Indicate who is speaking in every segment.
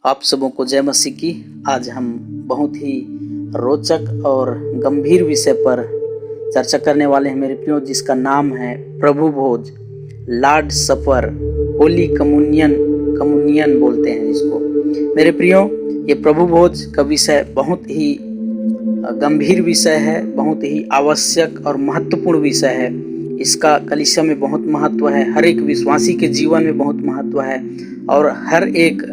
Speaker 1: आप सबों को जय मसीह की। आज हम बहुत ही रोचक और गंभीर विषय पर चर्चा करने वाले हैं मेरे प्रियो, जिसका नाम है प्रभु भोज, लॉर्ड सफर, होली कम्युनियन बोलते हैं जिसको। मेरे प्रियो, ये प्रभु भोज का विषय बहुत ही गंभीर विषय है, बहुत ही आवश्यक और महत्वपूर्ण विषय है। इसका कलीसिया में बहुत महत्व है, हर एक विश्वासी के जीवन में बहुत महत्व है और हर एक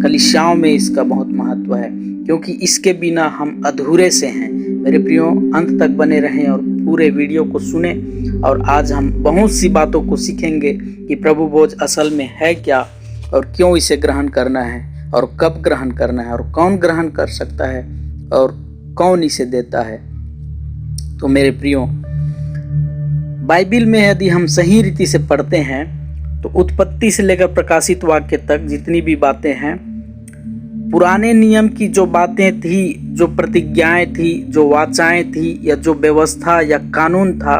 Speaker 1: कलीसियाओं में इसका बहुत महत्व है, क्योंकि इसके बिना हम अधूरे से हैं। मेरे प्रियो, अंत तक बने रहें और पूरे वीडियो को सुने। और आज हम बहुत सी बातों को सीखेंगे कि प्रभु भोज असल में है क्या और क्यों इसे ग्रहण करना है और कब ग्रहण करना है और कौन ग्रहण कर सकता है और कौन इसे देता है। तो मेरे प्रियो, बाइबिल में यदि हम सही रीति से पढ़ते हैं तो उत्पत्ति से लेकर प्रकाशित वाक्य तक जितनी भी बातें हैं, पुराने नियम की जो बातें थी, जो प्रतिज्ञाएं थी, जो वाचाएं थी या जो व्यवस्था या कानून था,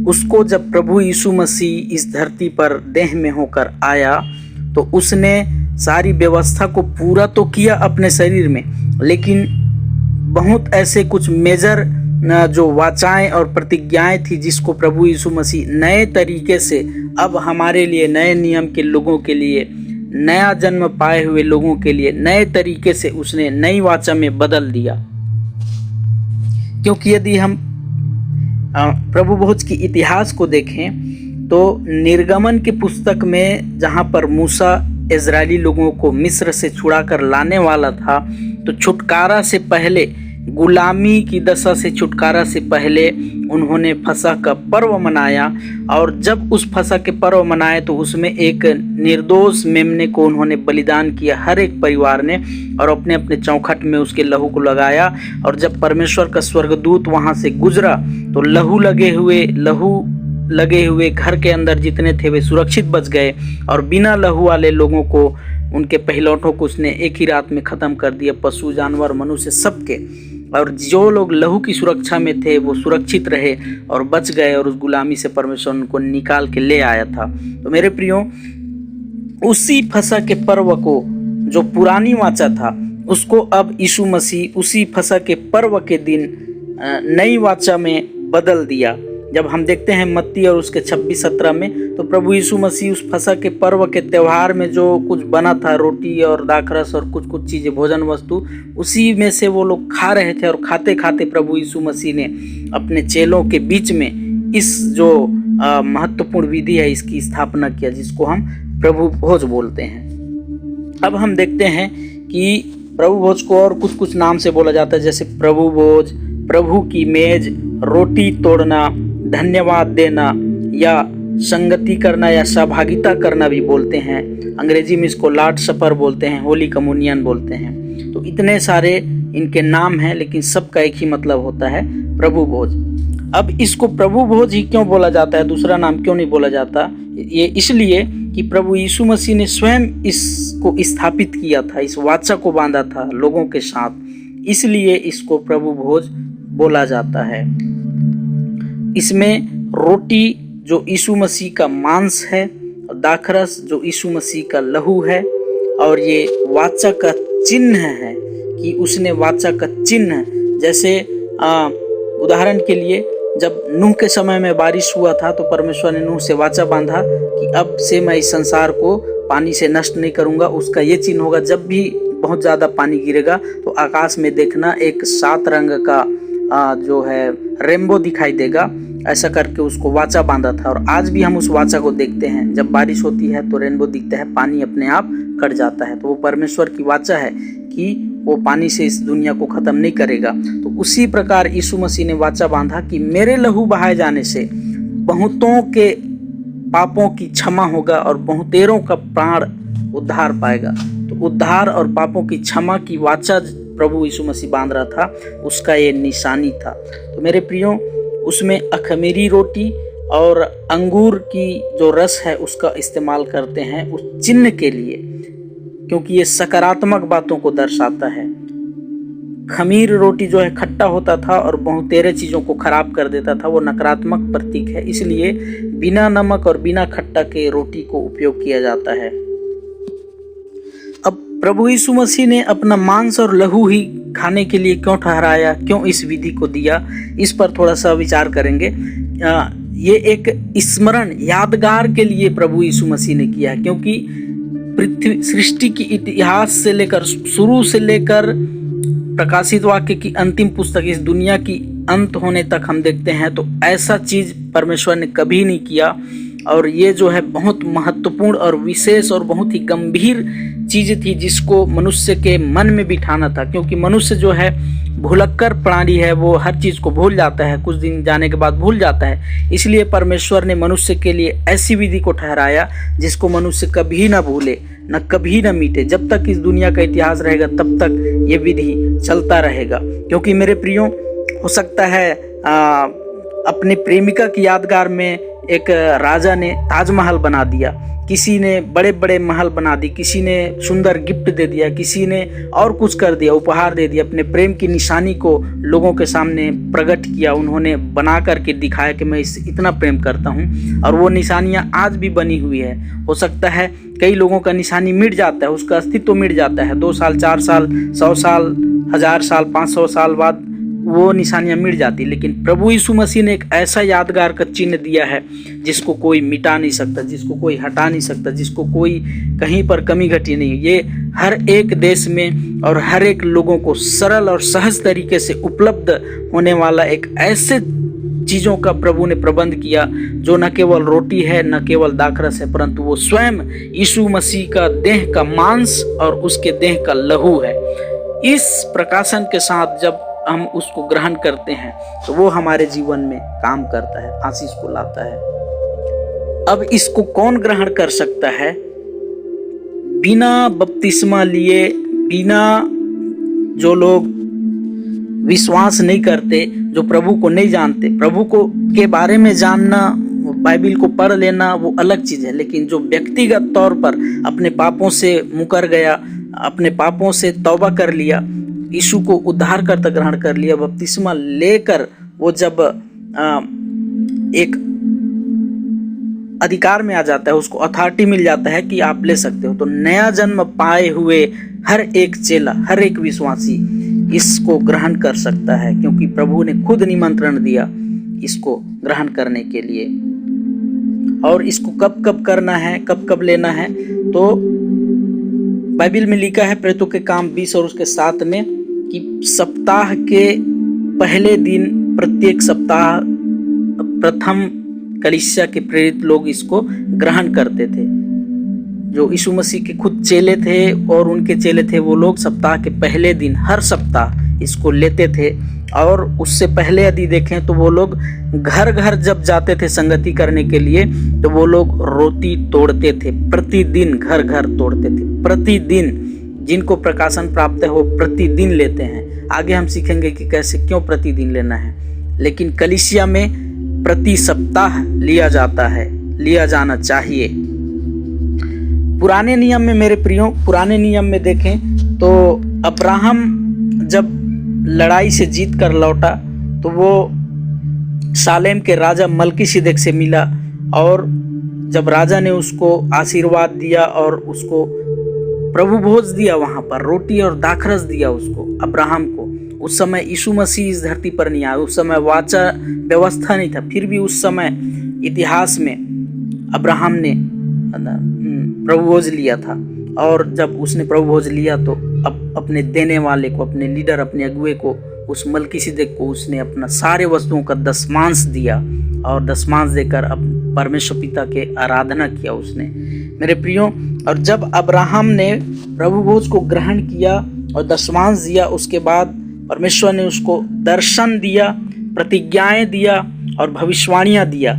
Speaker 1: उसको जब प्रभु यीशु मसीह इस धरती पर देह में होकर आया तो उसने सारी व्यवस्था को पूरा तो किया अपने शरीर में, लेकिन बहुत ऐसे कुछ मेजर जो वाचाएं और प्रतिज्ञाएं थी जिसको प्रभु यीशु मसीह नए तरीके से अब हमारे लिए, नए नियम के लोगों के लिए, नया जन्म पाए हुए लोगों के लिए नए तरीके से उसने नई वाचा में बदल दिया। क्योंकि यदि हम प्रभु भोज की इतिहास को देखें तो निर्गमन की पुस्तक में जहाँ पर मूसा इजरायली लोगों को मिस्र से छुड़ा कर लाने वाला था, तो छुटकारा से पहले, गुलामी की दशा से छुटकारा से पहले उन्होंने फसह का पर्व मनाया। और जब उस फसह के पर्व मनाए तो उसमें एक निर्दोष मेमने को उन्होंने बलिदान किया, हर एक परिवार ने, और अपने अपने चौखट में उसके लहू को लगाया। और जब परमेश्वर का स्वर्गदूत वहां से गुजरा तो लहू लगे हुए घर के अंदर जितने थे वे सुरक्षित बच गए, और बिना लहू वाले लोगों को, उनके पहिलौठों को उसने एक ही रात में ख़त्म कर दिया, पशु, जानवर, मनुष्य, सबके। और जो लोग लहू की सुरक्षा में थे वो सुरक्षित रहे और बच गए, और उस गुलामी से परमेश्वर उनको निकाल के ले आया था। तो मेरे प्रियो, उसी फसह के पर्व को, जो पुरानी वाचा था, उसको अब यीशु मसीह उसी फसह के पर्व के दिन नई वाचा में बदल दिया। जब हम देखते हैं मत्ती और उसके 26-17 में, तो प्रभु यीशु मसीह उस फसह के पर्व के त्यौहार में जो कुछ बना था, रोटी और दाखरस और कुछ चीज़ें, भोजन वस्तु, उसी में से वो लोग खा रहे थे। और खाते खाते प्रभु यीशु मसीह ने अपने चेलों के बीच में इस जो महत्वपूर्ण विधि है इसकी स्थापना किया, जिसको हम प्रभु भोज बोलते हैं। अब हम देखते हैं कि प्रभु भोज को और कुछ नाम से बोला जाता है, जैसे प्रभु भोज, प्रभु की मेज, रोटी तोड़ना, धन्यवाद देना, या संगति करना या सहभागिता करना भी बोलते हैं। अंग्रेजी में इसको लॉर्ड सफर बोलते हैं, होली कम्युनियन बोलते हैं। तो इतने सारे इनके नाम हैं, लेकिन सबका एक ही मतलब होता है, प्रभु भोज। अब इसको प्रभु भोज ही क्यों बोला जाता है, दूसरा नाम क्यों नहीं बोला जाता? ये इसलिए कि प्रभु यीशु मसीह ने स्वयं इसको स्थापित किया था, इस वाचा को बांधा था लोगों के साथ, इसलिए इसको प्रभु भोज बोला जाता है। इसमें रोटी जो यीशु मसीह का मांस है, और दाखरस जो यीशु मसीह का लहू है, और ये वाचा का चिन्ह है कि उसने वाचा का चिन्ह, जैसे उदाहरण के लिए जब नूह के समय में बारिश हुआ था तो परमेश्वर ने नूह से वाचा बांधा कि अब से मैं इस संसार को पानी से नष्ट नहीं करूँगा। उसका ये चिन्ह होगा, जब भी बहुत ज़्यादा पानी गिरेगा तो आकाश में देखना एक 7 रंग का जो है रेनबो दिखाई देगा। ऐसा करके उसको वाचा बांधा था। और आज भी हम उस वाचा को देखते हैं, जब बारिश होती है तो रेनबो दिखता है, पानी अपने आप कट जाता है। तो वो परमेश्वर की वाचा है कि वो पानी से इस दुनिया को ख़त्म नहीं करेगा। तो उसी प्रकार यीशु मसीह ने वाचा बांधा कि मेरे लहू बहाए जाने से बहुतों के पापों की क्षमा होगा और बहुतेरों का प्राण उद्धार पाएगा। तो उद्धार और पापों की क्षमा की वाचा प्रभु यीशु मसीह बांध रहा था, उसका ये निशानी था। तो मेरे प्रियो, उसमें अखमीरी रोटी और अंगूर की जो रस है उसका इस्तेमाल करते हैं उस चिन्ह के लिए, क्योंकि ये सकारात्मक बातों को दर्शाता है। खमीर रोटी जो है खट्टा होता था और बहुतेरे चीज़ों को खराब कर देता था, वो नकारात्मक प्रतीक है, इसलिए बिना नमक और बिना खट्टा के रोटी को उपयोग किया जाता है। अब प्रभु यीशु मसीह ने अपना मांस और लहू ही खाने के लिए क्यों ठहराया, क्यों इस विधि को दिया, इस पर थोड़ा सा विचार करेंगे। ये एक स्मरण यादगार के लिए प्रभु यीशु मसीह ने किया है, क्योंकि पृथ्वी सृष्टि की इतिहास से लेकर शुरू से लेकर प्रकाशित वाक्य की अंतिम पुस्तक इस दुनिया की अंत होने तक हम देखते हैं तो ऐसा चीज परमेश्वर ने कभी नहीं किया। और ये जो है बहुत महत्वपूर्ण और विशेष और बहुत ही गंभीर चीज थी जिसको मनुष्य के मन में बिठाना था, क्योंकि मनुष्य जो है भुलक्कर प्राणी है, वो हर चीज को भूल जाता है, कुछ दिन जाने के बाद भूल जाता है। इसलिए परमेश्वर ने मनुष्य के लिए ऐसी विधि को ठहराया जिसको मनुष्य कभी ना भूले, न कभी न मिटे। जब तक इस दुनिया का इतिहास रहेगा तब तक ये विधि चलता रहेगा। क्योंकि मेरे प्रियो, हो सकता है अपने प्रेमिका की यादगार में एक राजा ने ताजमहल बना दिया, किसी ने बड़े बड़े महल बना दी, किसी ने सुंदर गिफ्ट दे दिया, किसी ने और कुछ कर दिया, उपहार दे दिया, अपने प्रेम की निशानी को लोगों के सामने प्रकट किया। उन्होंने बना करके दिखाया कि मैं इससे इतना प्रेम करता हूँ, और वो निशानियाँ आज भी बनी हुई है। हो सकता है कई लोगों का निशानी मिट जाता है, उसका अस्तित्व मिट जाता है, 2 साल 4 साल 100 साल 1000 साल 500 साल बाद वो निशानियां मिट जाती, लेकिन प्रभु यीशु मसीह ने एक ऐसा यादगार का चिन्ह दिया है जिसको कोई मिटा नहीं सकता, जिसको कोई हटा नहीं सकता, जिसको कोई कहीं पर कमी घटी नहीं। ये हर एक देश में और हर एक लोगों को सरल और सहज तरीके से उपलब्ध होने वाला एक ऐसे चीज़ों का प्रभु ने प्रबंध किया जो न केवल रोटी है, न केवल दाखरस है, परंतु वो स्वयं यीशु मसीह का देह का मांस और उसके देह का लहू है। इस प्रकाशन के साथ जब हम उसको ग्रहण करते हैं तो वो हमारे जीवन में काम करता है, आशीष को लाता है। अब इसको कौन ग्रहण कर सकता है? बिना बपतिस्मा लिए, बिना, जो लोग विश्वास नहीं करते, जो प्रभु को नहीं जानते, प्रभु को के बारे में जानना, बाइबिल को पढ़ लेना वो अलग चीज है, लेकिन जो व्यक्तिगत तौर पर अपने पापों से मुकर गया, अपने पापों से तौबा कर लिया, यीशु को उद्धारकर्ता ग्रहण कर लिया, बपतिस्मा लेकर वो जब एक अधिकार में आ जाता है, उसको अथॉरिटी मिल जाता है कि आप ले सकते हो, तो नया जन्म पाए हुए हर एक चेला, हर एक विश्वासी इसको ग्रहण कर सकता है, क्योंकि प्रभु ने खुद निमंत्रण दिया इसको ग्रहण करने के लिए। और इसको कब कब करना है, कब कब लेना है, तो बाइबिल में लिखा है प्रेरितों के काम 20 और उसके 7 में कि सप्ताह के पहले दिन, प्रत्येक सप्ताह प्रथम कलीसिया के प्रेरित लोग इसको ग्रहण करते थे। जो यीशु मसीह के खुद चेले थे और उनके चेले थे, वो लोग सप्ताह के पहले दिन हर सप्ताह इसको लेते थे। और उससे पहले यदि देखें तो वो लोग घर घर जब जाते थे संगति करने के लिए, तो वो लोग रोटी तोड़ते थे, प्रतिदिन घर घर तोड़ते थे, प्रतिदिन। जिनको प्रकाशन प्राप्त है वो प्रतिदिन लेते हैं। आगे हम सीखेंगे कि कैसे, क्यों प्रतिदिन लेना है, लेकिन कलीसिया में प्रति सप्ताह लिया जाता है, लिया जाना चाहिए। पुराने नियम में मेरे प्रियो, पुराने नियम में देखें तो अब्राहम जब लड़ाई से जीत कर लौटा तो वो सालेम के राजा मलकीसिदक से मिला, और जब राजा ने उसको आशीर्वाद दिया और उसको प्रभु भोज दिया, वहां पर रोटी और दाखरस दिया उसको, अब्राहम को। उस समय यीशु मसीह इस धरती पर नहीं आया, उस समय वाचा व्यवस्था नहीं था, फिर भी उस समय इतिहास में अब्राहम ने प्रभु भोज लिया था। और जब उसने प्रभु भोज लिया तो अब अपने देने वाले को, अपने लीडर, अपने अगुए को, उस मलकीसिदक को उसने अपना सारे वस्तुओं का दशमांश दिया, और दशमांश देकर अब परमेश्वर पिता के आराधना किया उसने, मेरे प्रियो। और जब अब्राहम ने प्रभु भोज को ग्रहण किया और दशमांश दिया, उसके बाद परमेश्वर ने उसको दर्शन दिया, प्रतिज्ञाएं दिया और भविष्यवाणियां दिया।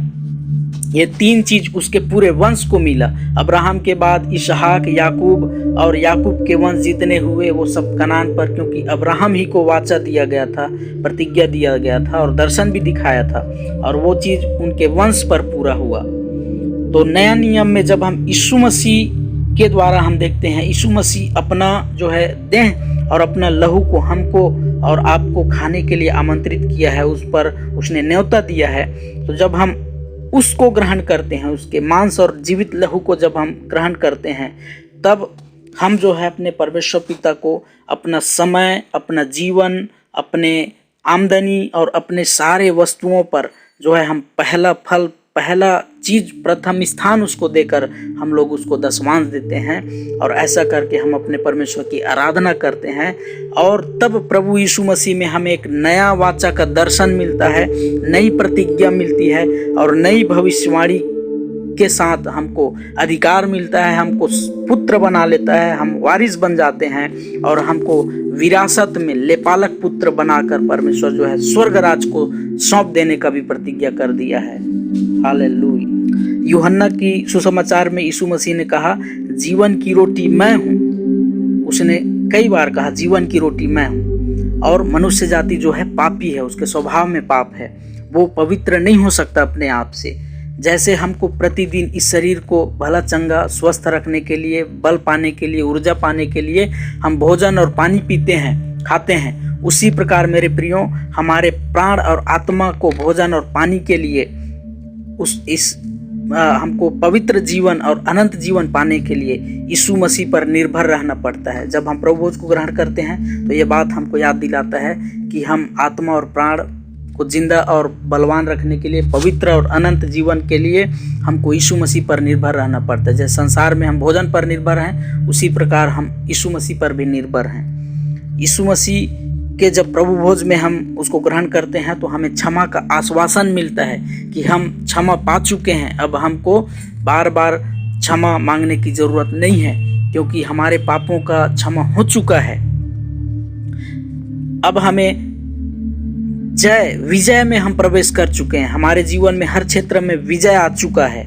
Speaker 1: ये 3 चीज उसके पूरे वंश को मिला। अब्राहम के बाद इसहाक, याकूब, और याकूब के वंश जितने हुए वो सब कनान पर, क्योंकि अब्राहम ही को वाचा दिया गया था, प्रतिज्ञा दिया गया था और दर्शन भी दिखाया था, और वो चीज उनके वंश पर पूरा हुआ। तो नया नियम में जब हम यीशु मसीह के द्वारा हम देखते हैं, यीशु मसीह अपना जो है देह और अपना लहू को हमको और आपको खाने के लिए आमंत्रित किया है, उस पर उसने न्योता दिया है। तो जब हम उसको ग्रहण करते हैं, उसके मांस और जीवित लहू को जब हम ग्रहण करते हैं, तब हम जो है अपने परमेश्वर पिता को अपना समय, अपना जीवन, अपने आमदनी और अपने सारे वस्तुओं पर जो है हम पहला फल, पहला चीज, प्रथम स्थान उसको देकर हम लोग उसको दशमांश देते हैं। और ऐसा करके हम अपने परमेश्वर की आराधना करते हैं। और तब प्रभु यीशु मसीह में हमें एक नया वाचा का दर्शन मिलता है, नई प्रतिज्ञा मिलती है और नई भविष्यवाणी के साथ हमको अधिकार मिलता है, हमको पुत्र बना लेता है, हम वारिस बन जाते हैं और हमको विरासत में लेपालक पुत्र बनाकर परमेश्वर जो है स्वर्ग राज को सौंप देने का भी प्रतिज्ञा कर दिया है। हालेलुया। यूहन्ना की सुसमाचार में यीशु मसीह ने कहा, जीवन की रोटी मैं हूँ। उसने कई बार कहा जीवन की रोटी मैं हूँ। और मनुष्य जाति जो है पापी है, उसके स्वभाव में पाप है, वो पवित्र नहीं हो सकता अपने आप से। जैसे हमको प्रतिदिन इस शरीर को भला चंगा स्वस्थ रखने के लिए, बल पाने के लिए, ऊर्जा पाने के लिए हम भोजन और पानी पीते हैं, खाते हैं, उसी प्रकार मेरे प्रियो हमारे प्राण और आत्मा को भोजन और पानी के लिए हमको पवित्र जीवन और अनंत जीवन पाने के लिए यीशु मसीह पर निर्भर रहना पड़ता है। जब हम प्रभु भोज को ग्रहण करते हैं तो ये बात हमको याद दिलाता है कि हम आत्मा और प्राण को जिंदा और बलवान रखने के लिए, पवित्र और अनंत जीवन के लिए हमको यीशु मसीह पर निर्भर रहना पड़ता है। जैसे संसार में हम भोजन पर निर्भर हैं, उसी प्रकार हम यीशु मसीह पर भी निर्भर हैं। यीशु मसीह के जब प्रभु भोज में हम उसको ग्रहण करते हैं तो हमें क्षमा का आश्वासन मिलता है कि हम क्षमा पा चुके हैं। अब हमको बार बार क्षमा मांगने की जरूरत नहीं है, क्योंकि हमारे पापों का क्षमा हो चुका है। अब हमें विजय में हम प्रवेश कर चुके हैं। हमारे जीवन में हर क्षेत्र में विजय आ चुका है।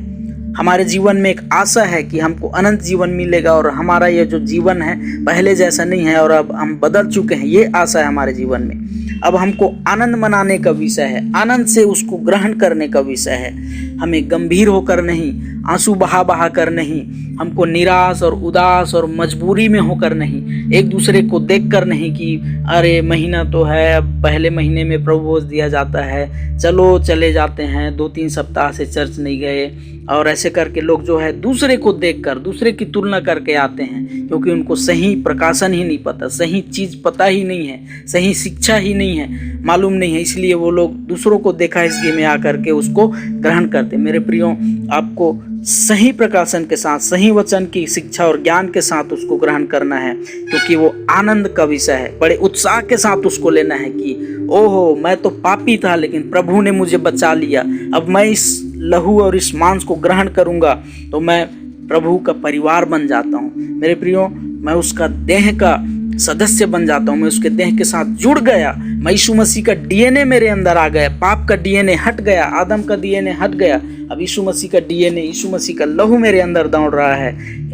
Speaker 1: हमारे जीवन में एक आशा है कि हमको अनंत जीवन मिलेगा और हमारा ये जो जीवन है पहले जैसा नहीं है और अब हम बदल चुके हैं, ये आशा है हमारे जीवन में। अब हमको आनंद मनाने का विषय है, आनंद से उसको ग्रहण करने का विषय है। हमें गंभीर होकर नहीं, आंसू बहा बहा कर नहीं, हमको निराश और उदास और मजबूरी में होकर नहीं, एक दूसरे को देखकर नहीं कि अरे महीना तो है, अब पहले महीने में प्रभु भोज दिया जाता है, चलो चले जाते हैं, 2-3 सप्ताह से चर्च नहीं गए, और ऐसे करके लोग जो है दूसरे को देखकर, दूसरे की तुलना करके आते हैं, क्योंकि उनको सही प्रकाशन ही नहीं पता, सही चीज पता ही नहीं है, सही शिक्षा ही नहीं है, मालूम नहीं है, इसलिए वो लोग दूसरों को देखा इसलिए में आकर के उसको ग्रहण करते। मेरे प्रियो, आपको सही प्रकाशन के साथ, सही वचन की शिक्षा और ज्ञान के साथ उसको ग्रहण करना है, क्योंकि वो आनंद का विषय है। बड़े उत्साह के साथ उसको लेना है कि ओहो, मैं तो पापी था लेकिन प्रभु ने मुझे बचा लिया, अब मैं इस लहू और इस मांस को ग्रहण करूंगा तो मैं प्रभु का परिवार बन जाता हूँ। मेरे प्रियो, मैं उसका देह का सदस्य बन जाता हूँ, मैं उसके देह के साथ जुड़ गया, मैं यीशु मसीह का डीएनए मेरे अंदर आ गया, पाप का डीएनए हट गया, आदम का डीएनए हट गया, अब यीशु मसीह का डीएनए, यीशु मसीह का लहू मेरे अंदर दौड़ रहा है,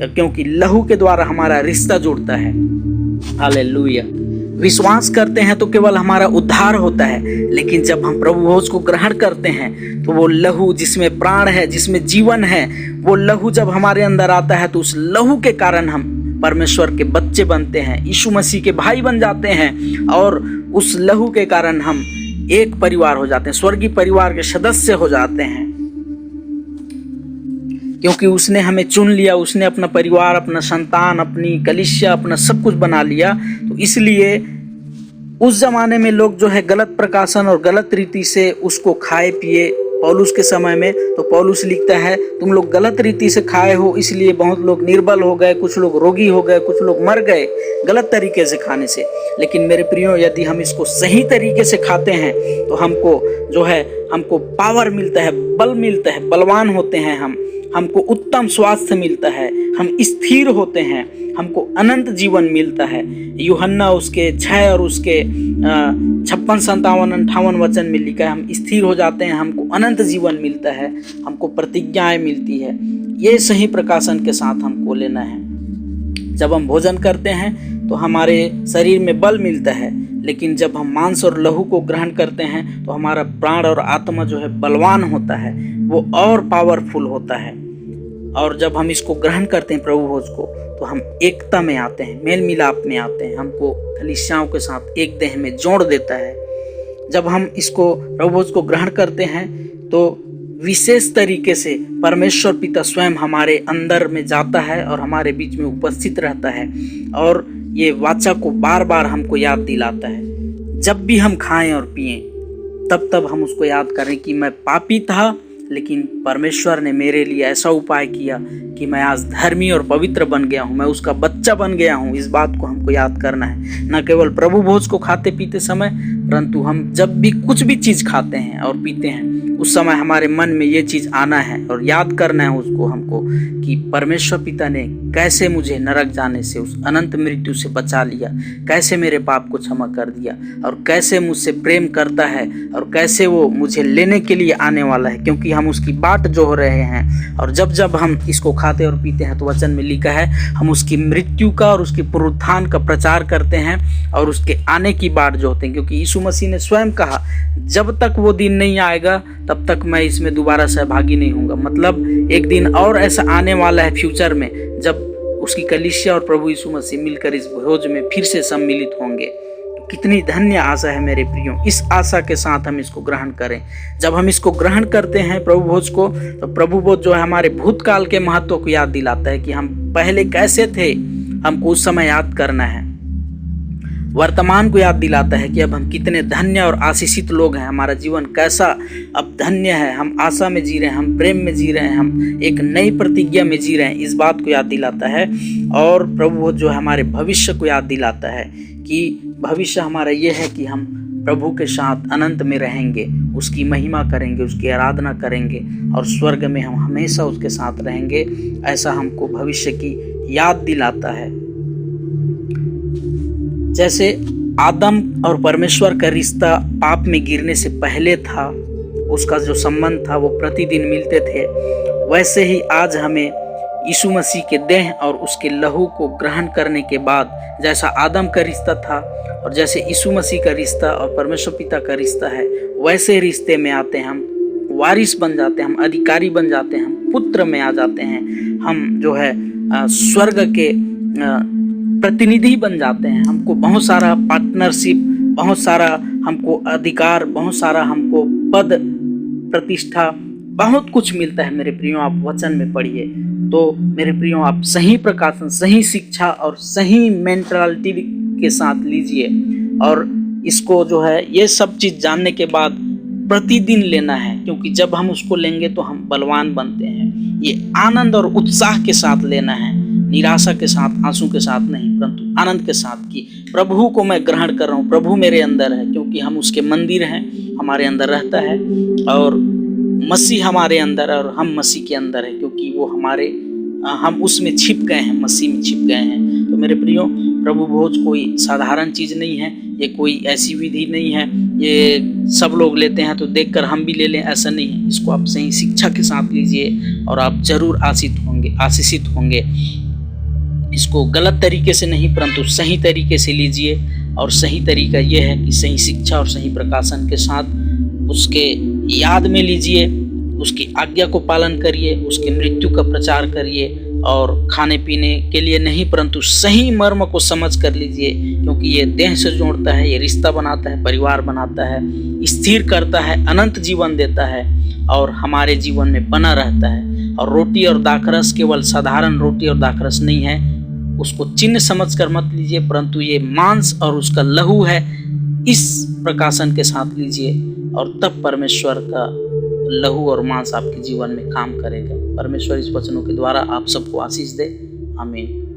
Speaker 1: क्योंकि लहू के द्वारा हमारा रिश्ता जुड़ता है। हालेलुया। विश्वास करते हैं तो केवल हमारा उद्धार होता है, लेकिन जब हम प्रभु भोज को ग्रहण करते हैं तो वो लहू जिसमें प्राण है, जिसमें जीवन है, वो लहू जब हमारे अंदर आता है तो उस लहू के कारण हम परमेश्वर के बच्चे बनते हैं, यीशु मसीह के भाई बन जाते हैं, और उस लहू के कारण हम एक परिवार हो जाते हैं, स्वर्गीय परिवार के सदस्य हो जाते हैं, क्योंकि उसने हमें चुन लिया, उसने अपना परिवार, अपना संतान, अपनी कलीसिया, अपना सब कुछ बना लिया। तो इसलिए उस जमाने में लोग जो है गलत प्रकाशन और गलत रीति से उसको खाए पिए। पौलुस के समय में तो पौलुस लिखता है, तुम लोग गलत रीति से खाए हो, इसलिए बहुत लोग निर्बल हो गए, कुछ लोग रोगी हो गए, कुछ लोग मर गए गलत तरीके से खाने से। लेकिन मेरे प्रियो, यदि हम इसको सही तरीके से खाते हैं तो हमको जो है, हमको पावर मिलता है, बल मिलता है, बलवान होते हैं हमको उत्तम स्वास्थ्य मिलता है, हम स्थिर होते हैं, हमको अनंत जीवन मिलता है। यूहन्ना उसके 6 और उसके 56, 57, 58 वचन में लिखा है, हम स्थिर हो जाते हैं, हमको अनंत जीवन मिलता है, हमको प्रतिज्ञाएं मिलती है। ये सही प्रकाशन के साथ हमको लेना है। जब हम भोजन करते हैं तो हमारे शरीर में बल मिलता है, लेकिन जब हम मांस और लहू को ग्रहण करते हैं तो हमारा प्राण और आत्मा जो है बलवान होता है, वो और पावरफुल होता है। और जब हम इसको ग्रहण करते हैं प्रभु भोज को, तो हम एकता में आते हैं, मेल मिलाप में आते हैं, हमको कलीसियाओं के साथ एक देह में जोड़ देता है। जब हम इसको प्रभु भोज को ग्रहण करते हैं तो विशेष तरीके से परमेश्वर पिता स्वयं हमारे अंदर में जाता है और हमारे बीच में उपस्थित रहता है और ये वाचा को बार बार हमको याद दिलाता है। जब भी हम खाएं और पिएं तब हम उसको याद करें कि मैं पापी था, लेकिन परमेश्वर ने मेरे लिए ऐसा उपाय किया कि मैं आज धर्मी और पवित्र बन गया हूँ, मैं उसका बच्चा बन गया हूँ। इस बात को हमको याद करना है, न केवल प्रभु भोज को खाते पीते समय, परंतु हम जब भी कुछ भी चीज़ खाते हैं और पीते हैं उस समय हमारे मन में ये चीज़ आना है और याद करना है उसको हमको कि परमेश्वर पिता ने कैसे मुझे नरक जाने से, उस अनंत मृत्यु से बचा लिया, कैसे मेरे पाप को क्षमा कर दिया और कैसे मुझसे प्रेम करता है और कैसे वो मुझे लेने के लिए आने वाला है, क्योंकि हम उसकी बाट जोह रहे हैं। और जब हम इसको खाते और पीते हैं तो वचन में लिखा है हम उसकी मृत्यु का और उसकी पुनरुत्थान का प्रचार करते हैं और उसके आने की बाट जोहते हैं, क्योंकि यीशु मसीह ने स्वयं कहा जब तक वो दिन नहीं आएगा तब तक मैं इसमें दोबारा सहभागी नहीं होऊंगा। मतलब एक दिन और ऐसा आने वाला है फ्यूचर में जब उसकी कलीसिया और प्रभु यीशु मसीह मिलकर इस भोज में फिर से सम्मिलित होंगे। कितनी धन्य आशा है मेरे प्रियो, इस आशा के साथ हम इसको ग्रहण करें। जब हम इसको ग्रहण करते हैं प्रभु भोज को, तो प्रभु भोज जो है हमारे भूतकाल के महत्व को याद दिलाता है कि हम पहले कैसे थे, हमको उस समय याद करना है। वर्तमान को याद दिलाता है कि अब हम कितने धन्य और आशीषित लोग हैं, हमारा जीवन कैसा अब धन्य है, हम आशा में जी रहे हैं, हम प्रेम में जी रहे हैं, हम एक नई प्रतिज्ञा में जी रहे हैं। इस बात को याद दिलाता है। और प्रभु जो है हमारे भविष्य को याद दिलाता है कि भविष्य हमारा ये है कि हम प्रभु के साथ अनंत में रहेंगे, उसकी महिमा करेंगे, उसकी आराधना करेंगे और स्वर्ग में हम हमेशा उसके साथ रहेंगे। ऐसा हमको भविष्य की याद दिलाता है। जैसे आदम और परमेश्वर का रिश्ता पाप में गिरने से पहले था, उसका जो संबंध था वो प्रतिदिन मिलते थे, वैसे ही आज हमें यीशु मसीह के देह और उसके लहू को ग्रहण करने के बाद जैसा आदम का रिश्ता था और जैसे यीशु मसीह का रिश्ता और परमेश्वर पिता का रिश्ता है, वैसे रिश्ते में आते हैं, हम वारिस बन जाते हैं, हम अधिकारी बन जाते हैं, हम पुत्र में आ जाते हैं, हम जो है स्वर्ग के प्रतिनिधि बन जाते हैं। हमको बहुत सारा पार्टनरशिप, बहुत सारा हमको अधिकार, बहुत सारा हमको पद प्रतिष्ठा, बहुत कुछ मिलता है। मेरे प्रियो आप वचन में पढ़िए तो मेरे प्रियो आप सही प्रकाशन, सही शिक्षा और सही मेंटालिटी के साथ लीजिए और इसको जो है ये सब चीज़ जानने के बाद प्रतिदिन लेना है, क्योंकि जब हम उसको लेंगे तो हम बलवान बनते हैं। ये आनंद और उत्साह के साथ लेना है, निराशा के साथ, आंसू के साथ नहीं, परंतु आनंद के साथ कि प्रभु को मैं ग्रहण कर रहा हूँ, प्रभु मेरे अंदर है, क्योंकि हम उसके मंदिर हैं, हमारे अंदर रहता है और मसीह हमारे अंदर और हम मसीह के अंदर है, क्योंकि वो हम उसमें छिप गए हैं, मसीह में छिप गए हैं। तो मेरे प्रियो प्रभु भोज कोई साधारण चीज़ नहीं है, ये कोई ऐसी विधि नहीं है ये सब लोग लेते हैं तो देखकर हम भी ले लें, ऐसा नहीं है। इसको आप सही शिक्षा के साथ लीजिए और आप जरूर आशीषित होंगे। इसको गलत तरीके से नहीं परंतु सही तरीके से लीजिए और सही तरीका ये है कि सही शिक्षा और सही प्रकाशन के साथ उसके याद में लीजिए, उसकी आज्ञा को पालन करिए, उसकी मृत्यु का प्रचार करिए और खाने पीने के लिए नहीं परंतु सही मर्म को समझ कर लीजिए, क्योंकि ये देह से जोड़ता है, ये रिश्ता बनाता है, परिवार बनाता है, स्थिर करता है, अनंत जीवन देता है और हमारे जीवन में बना रहता है। और रोटी और दाखरस केवल साधारण रोटी और दाखरस नहीं है, उसको चिन्ह समझकर मत लीजिए, परंतु ये मांस और उसका लहू है, इस प्रकाशन के साथ लीजिए और तब परमेश्वर का लहू और मांस आपके जीवन में काम करेगा। परमेश्वर इस वचनों के द्वारा आप सबको आशीष दे। आमीन।